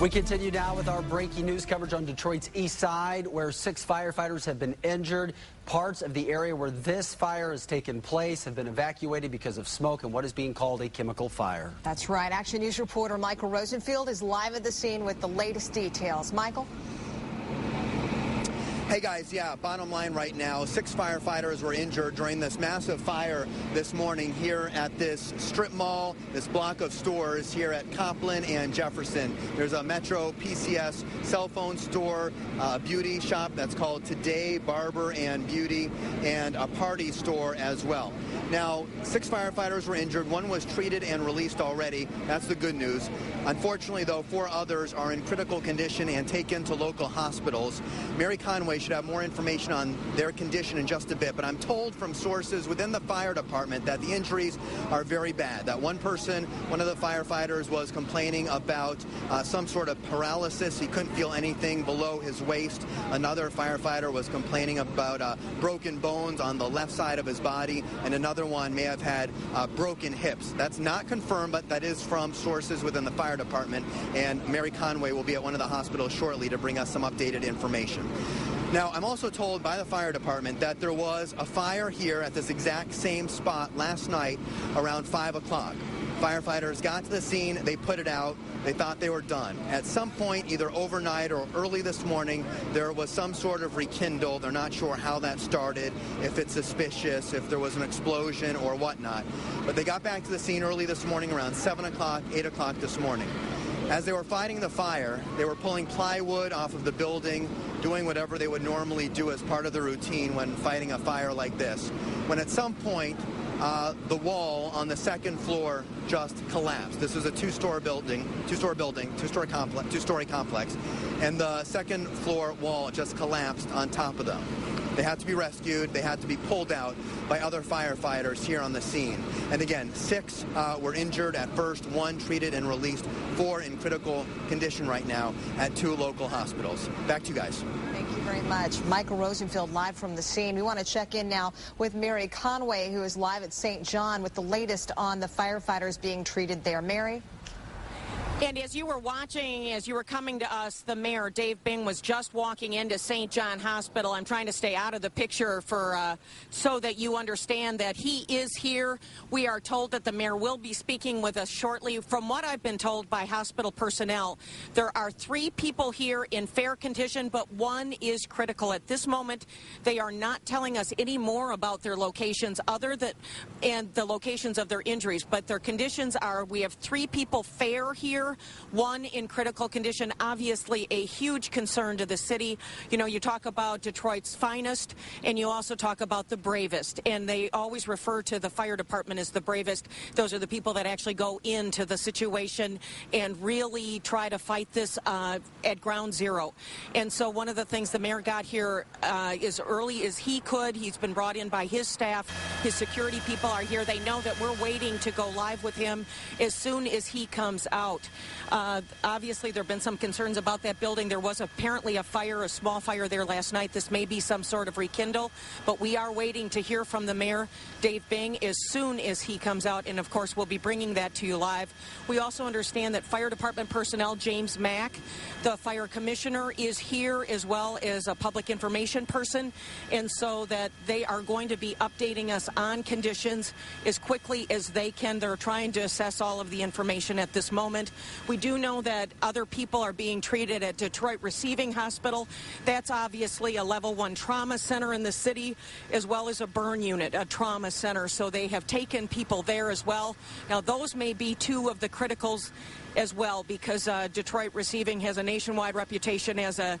We continue now with our breaking news coverage on Detroit's east side, where 6 firefighters have been injured. Parts of the area where this fire has taken place have been evacuated because of smoke and what is being called a chemical fire. That's right. Action News reporter Michael Rosenfield is live at the scene with the latest details. Michael? Hey guys, yeah, bottom line right now, 6 firefighters were injured during this massive fire this morning here at this strip mall, this block of stores here at Copland and Jefferson. There's a Metro PCS cell phone store, a beauty shop that's called Today Barber and Beauty, and a party store as well. Now, 6 firefighters were injured. 1 was treated and released already. That's the good news. Unfortunately, though, 4 others are in critical condition and taken to local hospitals. Mary Conway should have more information on their condition in just a bit, but I'm told from sources within the fire department that the injuries are very bad. That one person, one of the firefighters, was complaining about some sort of paralysis. He couldn't feel anything below his waist. Another firefighter was complaining about broken bones on the left side of his body, and another one may have had broken hips. That's not confirmed, but that is from sources within the fire department, and Mary Conway will be at one of the hospitals shortly to bring us some updated information. Now, I'm also told by the fire department that there was a fire here at this exact same spot last night around 5 o'clock. Firefighters got to the scene, they put it out, they thought they were done. At some point, either overnight or early this morning, there was some sort of rekindle. They're not sure how that started, if it's suspicious, if there was an explosion or whatnot. But they got back to the scene early this morning around 7 o'clock, 8 o'clock this morning. As they were fighting the fire, they were pulling plywood off of the building, doing whatever they would normally do as part of the routine when fighting a fire like this. When at some point, the wall on the second floor just collapsed. This is a two-story complex, and the second floor wall just collapsed on top of them. They had to be rescued. They had to be pulled out by other firefighters here on the scene. And again, 6 were injured at first, 1 treated and released, 4 in critical condition right now at 2 local hospitals. Back to you guys. Thank you very much. Michael Rosenfield live from the scene. We want to check in now with Mary Conway, who is live at St. John with the latest on the firefighters being treated there. Mary? And as you were watching, as you were coming to us, the mayor, Dave Bing, was just walking into St. John Hospital. I'm trying to stay out of the picture so that you understand that he is here. We are told that the mayor will be speaking with us shortly. From what I've been told by hospital personnel, there are 3 people here in fair condition, but 1 is critical. At this moment, they are not telling us any more about their locations and the locations of their injuries, but their conditions are, we have 3 people fair here, 1 in critical condition. Obviously a huge concern to the city. You know, you talk about Detroit's finest, and you also talk about the bravest, and they always refer to the fire department as the bravest. Those are the people that actually go into the situation and really try to fight this at ground zero. And so one of the things the mayor got here as early as he could. He's been brought in by his staff. His security people are here. They know that we're waiting to go live with him as soon as he comes out. Obviously, there have been some concerns about that building. There was apparently a small fire there last night. This may be some sort of rekindle, but we are waiting to hear from the mayor, Dave Bing, as soon as he comes out, and of course, we'll be bringing that to you live. We also understand that fire department personnel, James Mack, the fire commissioner, is here, as well as a public information person, and so that they are going to be updating us on conditions as quickly as they can. They're trying to assess all of the information at this moment. We do know that other people are being treated at Detroit Receiving Hospital. That's obviously a level 1 trauma center in the city, as well as a burn unit, a trauma center. So they have taken people there as well. Now, those may be 2 of the criticals as well, because Detroit Receiving has a nationwide reputation as a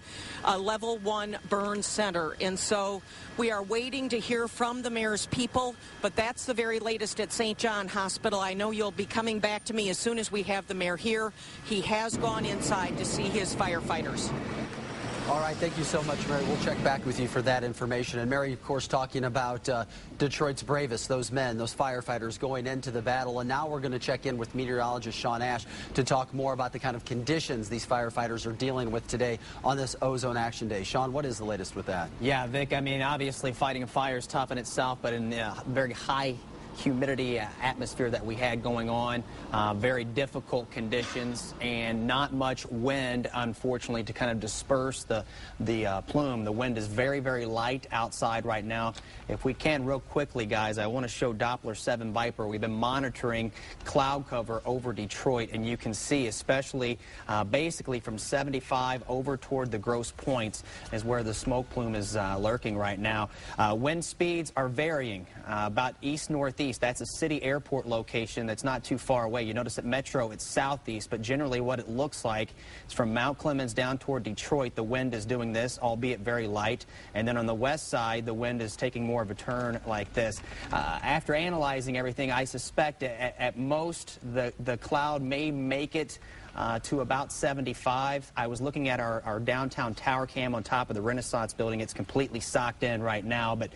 level 1 burn center. And so we are waiting to hear from the mayor's people, but that's the very latest at St. John Hospital. I know you'll be coming back to me as soon as we have the mayor here. He has gone inside to see his firefighters. All right, thank you so much, Mary. We'll check back with you for that information. And Mary, of course, talking about Detroit's bravest, those men, those firefighters going into the battle. And now we're going to check in with meteorologist Sean Ash to talk more about the kind of conditions these firefighters are dealing with today on this Ozone Action Day. Sean, what is the latest with that? Yeah, Vic, I mean, obviously fighting a fire is tough in itself, but in very high humidity atmosphere that we had going on. Very difficult conditions and not much wind, unfortunately, to kind of disperse the plume. The wind is very, very light outside right now. If we can, real quickly, guys, I want to show Doppler 7 Viper. We've been monitoring cloud cover over Detroit, and you can see, especially basically from 75 over toward the Grosse Points is where the smoke plume is lurking right now. Wind speeds are varying about east-northeast. That's a city airport location that's not too far away. You notice at Metro it's southeast, but generally what it looks like is from Mount Clemens down toward Detroit, the wind is doing this, albeit very light. And then on the west side, the wind is taking more of a turn like this. After analyzing everything, I suspect at most the cloud may make it to about 75. I was looking at our downtown tower cam on top of the Renaissance building. It's completely socked in right now, but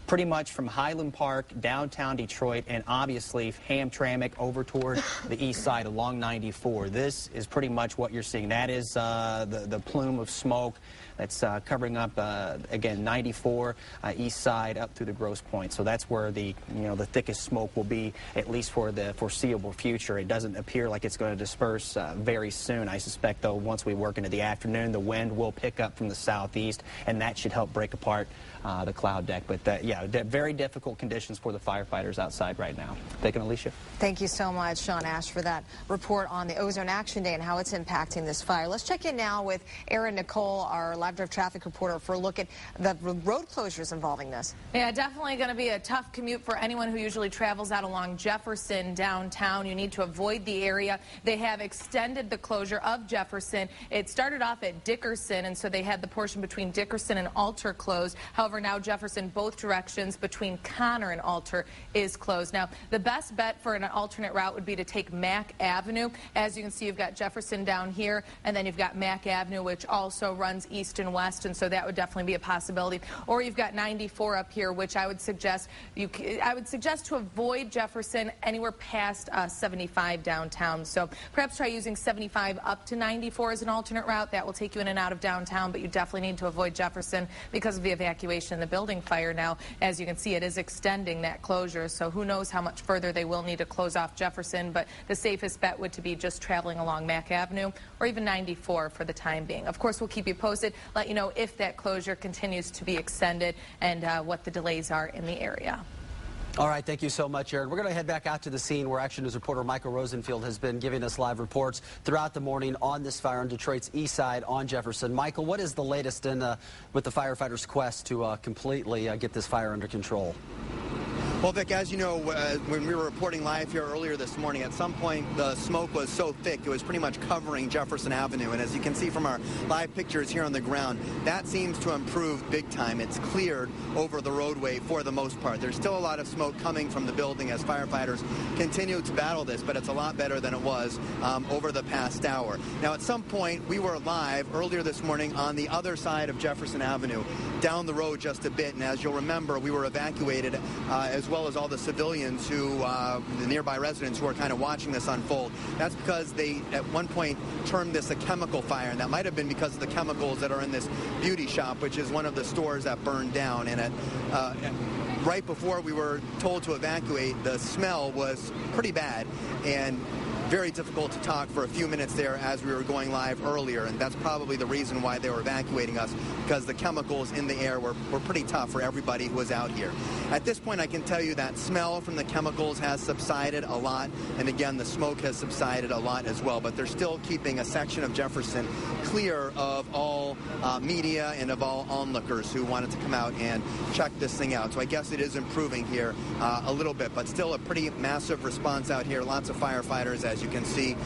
pretty much from Highland Park, downtown Detroit, and obviously Hamtramck over toward the east side along 94. This is pretty much what you're seeing. That is the plume of smoke that's covering up, again, 94 east side up through the Grosse Points. So that's where the thickest smoke will be, at least for the foreseeable future. It doesn't appear like it's going to disperse very soon. I suspect, though, once we work into the afternoon, the wind will pick up from the southeast, and that should help break apart the cloud deck. But yeah, very difficult conditions for the firefighters outside right now. Vic and Alicia. Thank you so much, Sean Ash, for that report on the Ozone Action Day and how it's impacting this fire. Let's check in now with Erin Nicole, our live drive traffic reporter, for a look at the road closures involving this. Yeah, definitely going to be a tough commute for anyone who usually travels out along Jefferson downtown. You need to avoid the area. They have extended the closure of Jefferson. It started off at Dickerson, and so they had the portion between Dickerson and Alter closed. However, now Jefferson, both directions between Connor and Alter, is closed. Now, the best bet for an alternate route would be to take Mack Avenue. As you can see, you've got Jefferson down here, and then you've got Mack Avenue, which also runs east and west, and so that would definitely be a possibility. Or you've got 94 up here, which I would suggest to avoid Jefferson anywhere past 75 downtown. So perhaps try using 75 up to 94 as an alternate route. That will take you in and out of downtown, but you definitely need to avoid Jefferson because of the evacuation and the building fire. Now, as you can see, it is extending that closure, so who knows how much further they will need to close off Jefferson, but the safest bet would to be just traveling along Mack Avenue or even 94 for the time being. Of course, we'll keep you posted, let you know if that closure continues to be extended and what the delays are in the area. All right, thank you so much, Erin. We're going to head back out to the scene where Action News reporter Michael Rosenfield has been giving us live reports throughout the morning on this fire on Detroit's east side on Jefferson. Michael, what is the latest with the firefighters' quest to completely get this fire under control? Well, Vic, as you know, when we were reporting live here earlier this morning, at some point the smoke was so thick it was pretty much covering Jefferson Avenue. And as you can see from our live pictures here on the ground, that seems to improve big time. It's cleared over the roadway for the most part. There's still a lot of smoke coming from the building as firefighters continue to battle this, but it's a lot better than it was over the past hour. Now, at some point, we were live earlier this morning on the other side of Jefferson Avenue, down the road just a bit. And as you'll remember, we were evacuated as well as all the civilians who, the nearby residents who are kind of watching this unfold. That's because they, at one point, termed this a chemical fire, and that might have been because of the chemicals that are in this beauty shop, which is one of the stores that burned down. And right before we were told to evacuate, the smell was pretty bad, and very difficult to talk for a few minutes there as we were going live earlier, and that's probably the reason why they were evacuating us, because the chemicals in the air were pretty tough for everybody who was out here. At this point, I can tell you that smell from the chemicals has subsided a lot, and again, the smoke has subsided a lot as well, but they're still keeping a section of Jefferson clear of all media and of all onlookers who wanted to come out and check this thing out. So I guess it is improving here a little bit, but still a pretty massive response out here. Lots of firefighters, as you can see,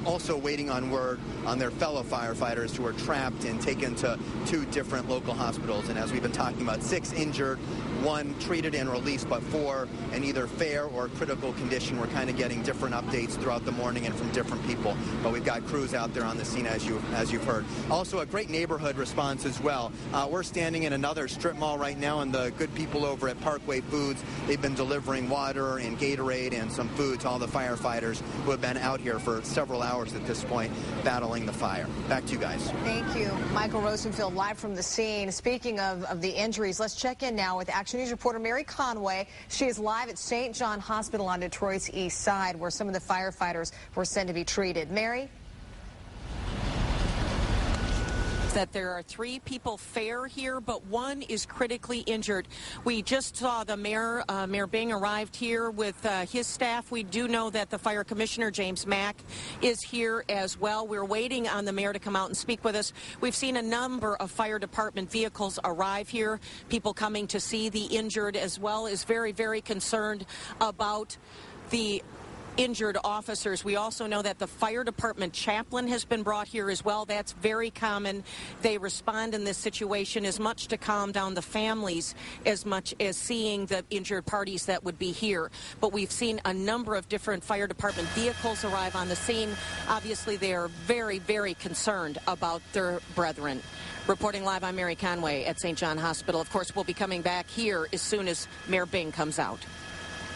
also waiting on word on their fellow firefighters who are trapped and taken to 2 different local hospitals. And as we've been talking about, 6 injured, 1 treated and released, but 4 in either fair or critical condition. We're kind of getting different updates throughout the morning and from different people, but we've got crews out there on the scene, as you've heard. Also, a great neighborhood response as well. We're standing in another strip mall right now, and the good people over at Parkway Foods, they've been delivering water and Gatorade and some food to all the firefighters who have been out here for several hours at this point battling the fire. Back to you guys. Thank you. Michael Rosenfield live from the scene. Speaking of the injuries, let's check in now with Action Action News reporter Mary Conway. She is live at St. John Hospital on Detroit's east side, where some of the firefighters were sent to be treated. Mary? That there are 3 people fair here, but 1 is critically injured. We just saw the mayor, Mayor Bing, arrived here with his staff. We do know that the fire commissioner, James Mack, is here as well. We're waiting on the mayor to come out and speak with us. We've seen a number of fire department vehicles arrive here, people coming to see the injured, as well as very, very concerned about the injured officers. We also know that the fire department chaplain has been brought here as well. That's very common. They respond in this situation as much to calm down the families as much as seeing the injured parties that would be here. But we've seen a number of different fire department vehicles arrive on the scene. Obviously, they are very, very concerned about their brethren. Reporting live, I'm Mary Conway at St. John Hospital. Of course, we'll be coming back here as soon as Mayor Bing comes out.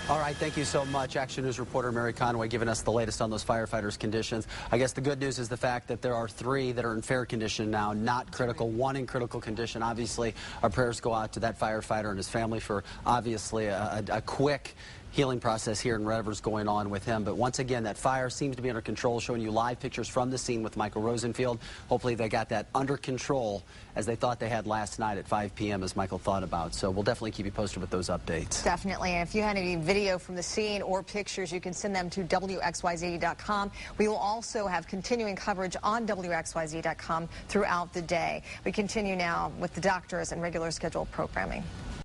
All right, thank you so much. Action News reporter Mary Conway giving us the latest on those firefighters' conditions. I guess the good news is the fact that there are 3 that are in fair condition now, not critical, 1 in critical condition. Obviously, our prayers go out to that firefighter and his family for obviously a quick healing process here and whatever's going on with him. But once again, that fire seems to be under control, showing you live pictures from the scene with Michael Rosenfield. Hopefully they got that under control as they thought they had last night at 5 p.m. as Michael thought about. So we'll definitely keep you posted with those updates. Definitely. And if you had any video from the scene or pictures, you can send them to WXYZ-TV.com. We will also have continuing coverage on WXYZ.com throughout the day. We continue now with the doctors and regular scheduled programming.